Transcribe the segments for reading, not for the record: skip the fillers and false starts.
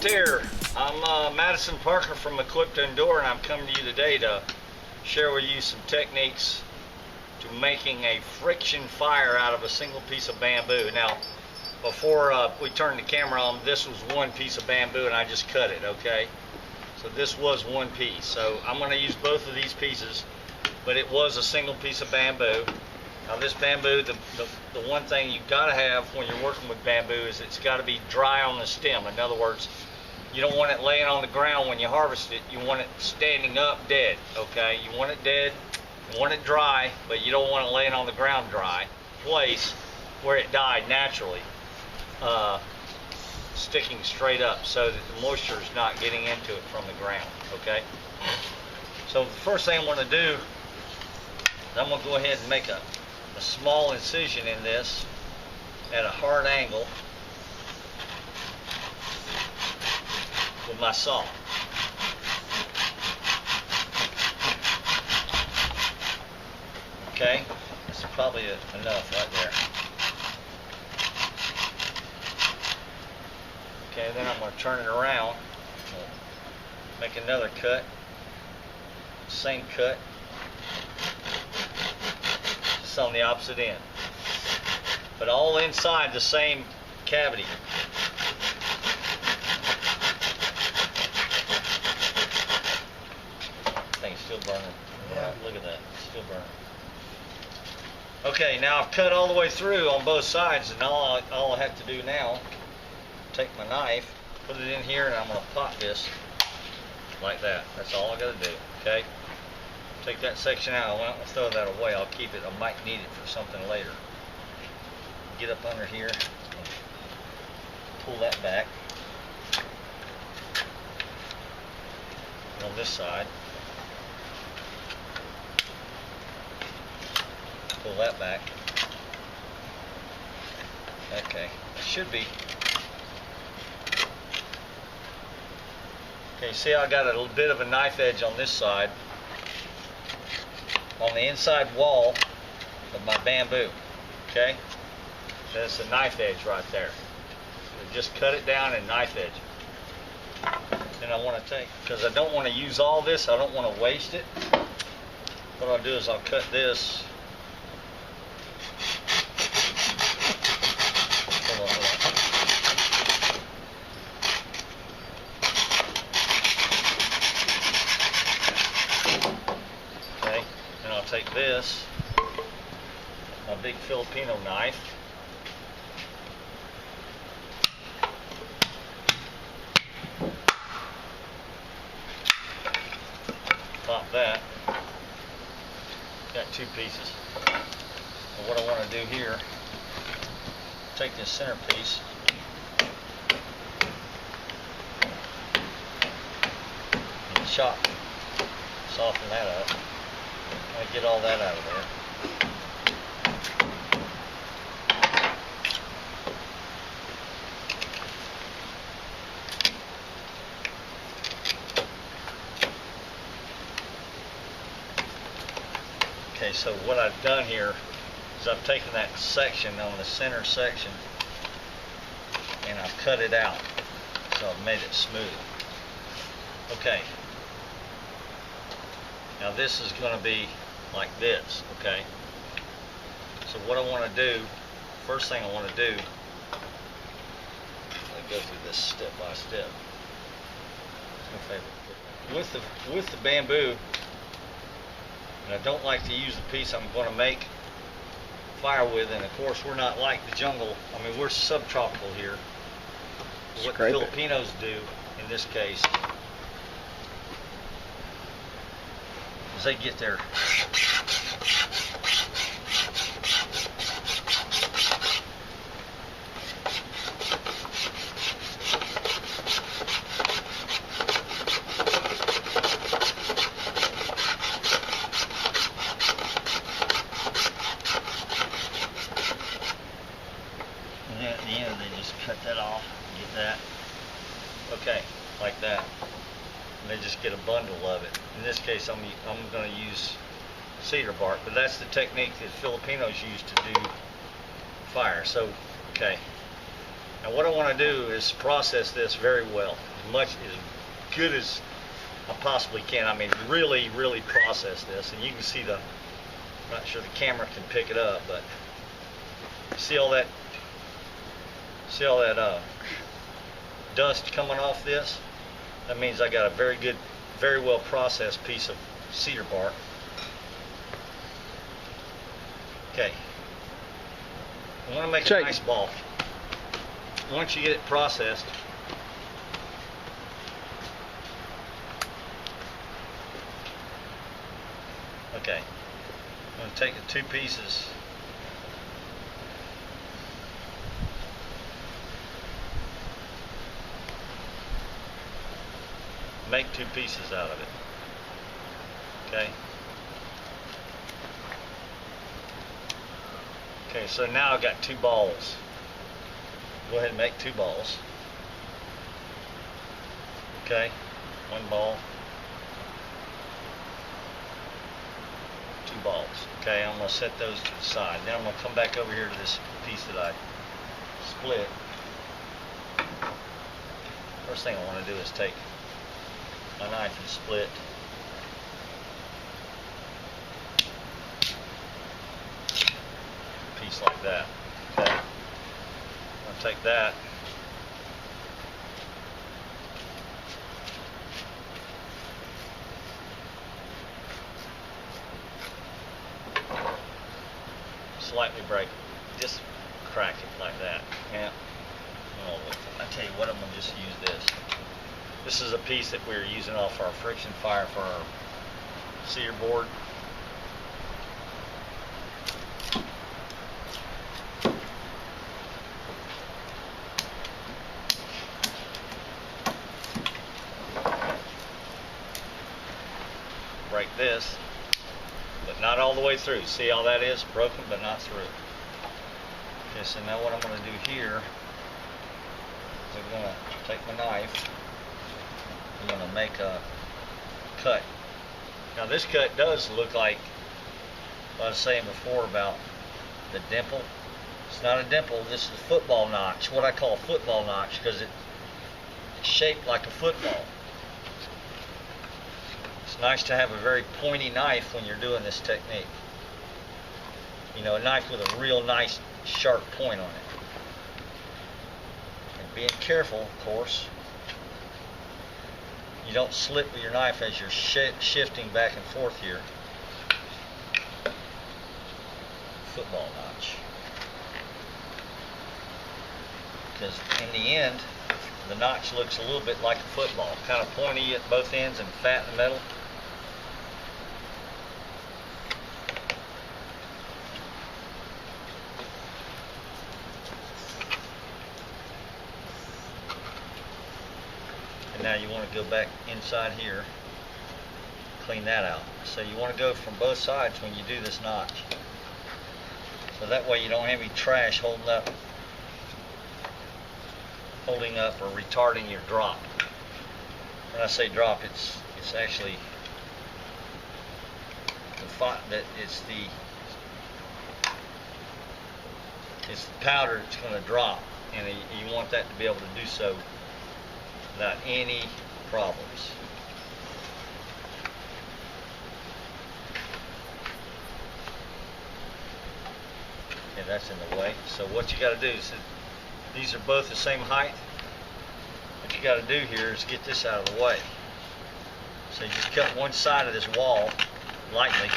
Firecraft here. I'm Madison Parker from Equipped to Endure, and I'm coming to you today to share with you some techniques to making a friction fire out of a single piece of bamboo. Now, before we turned the camera on, this was one piece of bamboo and I just cut it, okay? So this was one piece. So I'm going to use both of these pieces, but it was a single piece of bamboo. Now this bamboo, the one thing you've got to have when you're working with bamboo is it's got to be dry on the stem. In other words, you don't want it laying on the ground when you harvest it. You want it standing up dead, okay? You want it dead, you want it dry, but you don't want it laying on the ground dry place where it died naturally, sticking straight up so that the moisture is not getting into it from the ground, okay? So the first thing I'm going to do is I'm going to go ahead and make a small incision in this at a hard angle with my saw. Okay, that's probably enough right there. Okay, then I'm going to turn it around, make another cut, same cut, just on the opposite end, but all inside the same cavity. Thing's still burning. Yeah. Look at that, it's still burning. Okay, now I've cut all the way through on both sides, and all I have to do now, take my knife, put it in here, and I'm going to pop this like that. That's all I got to do, okay? Take that section out. I won't throw that away. I'll keep it. I might need it for something later. Get up under here, pull that back. On this side, pull that back. Okay, it should be. Okay, see I got a little bit of a knife edge on this side, on the inside wall of my bamboo, okay? That's a knife edge right there. So just cut it down and knife edge. Then I want to take, because I don't want to use all this, I don't want to waste it. What I'll do is I'll cut this. Hold on. Okay, and I'll take this, my big Filipino knife. Pop that. Got two pieces. But what I want to do here, take this center piece, and chop, soften that up. I get all that out of there. Okay, so what I've done here is I've taken that section on the center section and I've cut it out, so I've made it smooth. Okay, now this is going to be like this, okay? So what I want to do, first thing I want to do, I'll go through this step by step. With the bamboo, and I don't like to use the piece I'm going to make fire with, and of course we're not like the jungle. I mean, we're subtropical here. What the Filipinos do in this case is they get their cut that off, get that. Okay, like that. And they just get a bundle of it. In this case, I'm going to use cedar bark, but that's the technique that Filipinos use to do fire. So, okay. Now Now what I want to do is process this very well, as good as I possibly can. I mean, really, really process this. And you can see I'm not sure the camera can pick it up, but see all that dust coming off this? That means I got a very good, very well processed piece of cedar bark. Okay. I want to make a nice ball. Once you get it processed, okay, I'm going to take the two pieces, make two pieces out of it. Okay. Okay, so now I've got two balls. Go ahead and make two balls. Okay, one ball, two balls. Okay, I'm going to set those to the side. Then I'm going to come back over here to this piece that I split. First thing I want to do is take my knife and split a piece like that. Okay, I'll take that. Slightly break it, just crack it like that. Yeah. Oh, I tell you what, I'm gonna just use this. This is a piece that we're using off our friction fire for our cedar board. Break this, but not all the way through. See how that is? Broken, but not through. Okay, so now what I'm going to do here is I'm going to take my knife. I'm going to make a cut. Now this cut does look like what I was saying before about the dimple. It's not a dimple, this is a football notch. What I call a football notch because it's shaped like a football. It's nice to have a very pointy knife when you're doing this technique. You know, a knife with a real nice sharp point on it. And being careful, of course. You don't slip with your knife as you're shifting back and forth here. Football notch. Because in the end, the notch looks a little bit like a football. Kind of pointy at both ends and fat in the middle. Now you want to go back inside here, clean that out. So you want to go from both sides when you do this notch. So that way you don't have any trash holding up or retarding your drop. When I say drop, it's actually it's the powder that's going to drop, and you want that to be able to do so without any problems. Okay, that's in the way. So what you got to do is, these are both the same height. What you got to do here is get this out of the way. So you just cut one side of this wall lightly.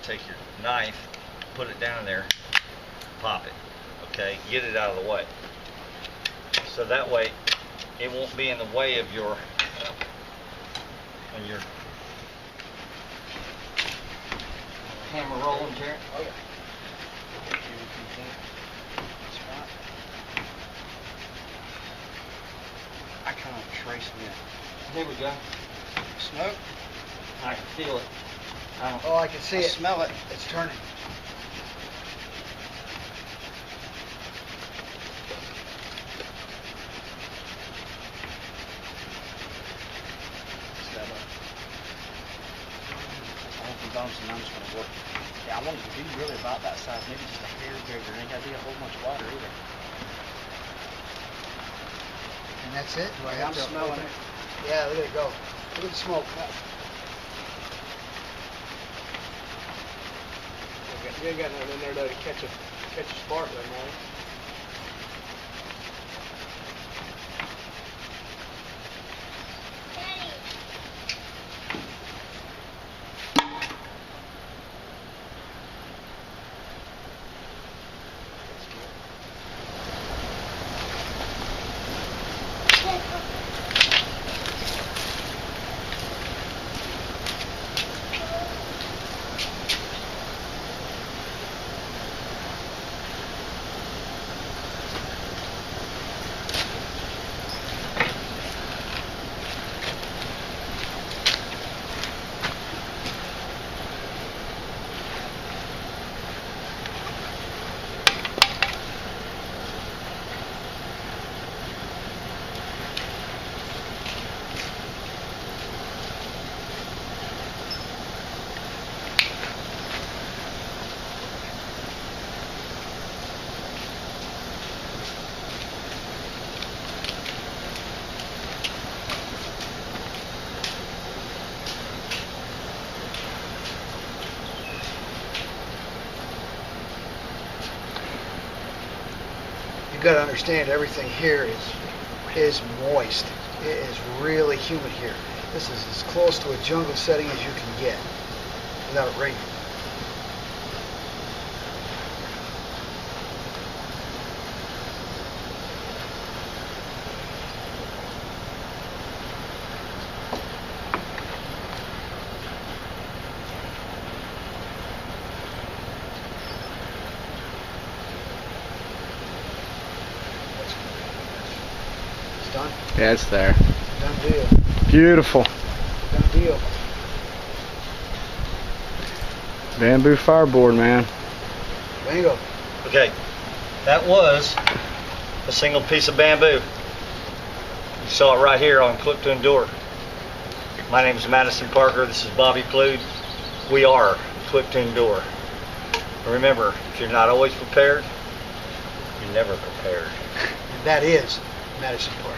Take your knife, put it down there, pop it. Okay, get it out of the way. So that way it won't be in the way of your when you're hammer rolling here. Oh yeah. I kind of tracing it. There we go. Smoke? I can feel it. Oh, I can see it. Smell it. It's turning. I hope it bumps and I'm just going to work. Yeah, I want it to be really about that size, maybe just a hair bigger. It ain't gotta be a whole bunch wider either. And that's it? Do I I'm have to smelling open it. Yeah, look at it go. Look at the smoke. You ain't got nothing in there though to catch a spark though, man. You got to understand, everything here is moist. It is really humid here. This is as close to a jungle setting as you can get without it raining. Done? Yeah, it's there. Done deal. Beautiful. Done deal. Bamboo fireboard, man. Bingo. Okay, that was a single piece of bamboo. You saw it right here on Clip to Endure. My name is Madison Parker. This is Bobby Plude. We are Clip to Endure. Remember, if you're not always prepared, you're never prepared. And that is Madison Park.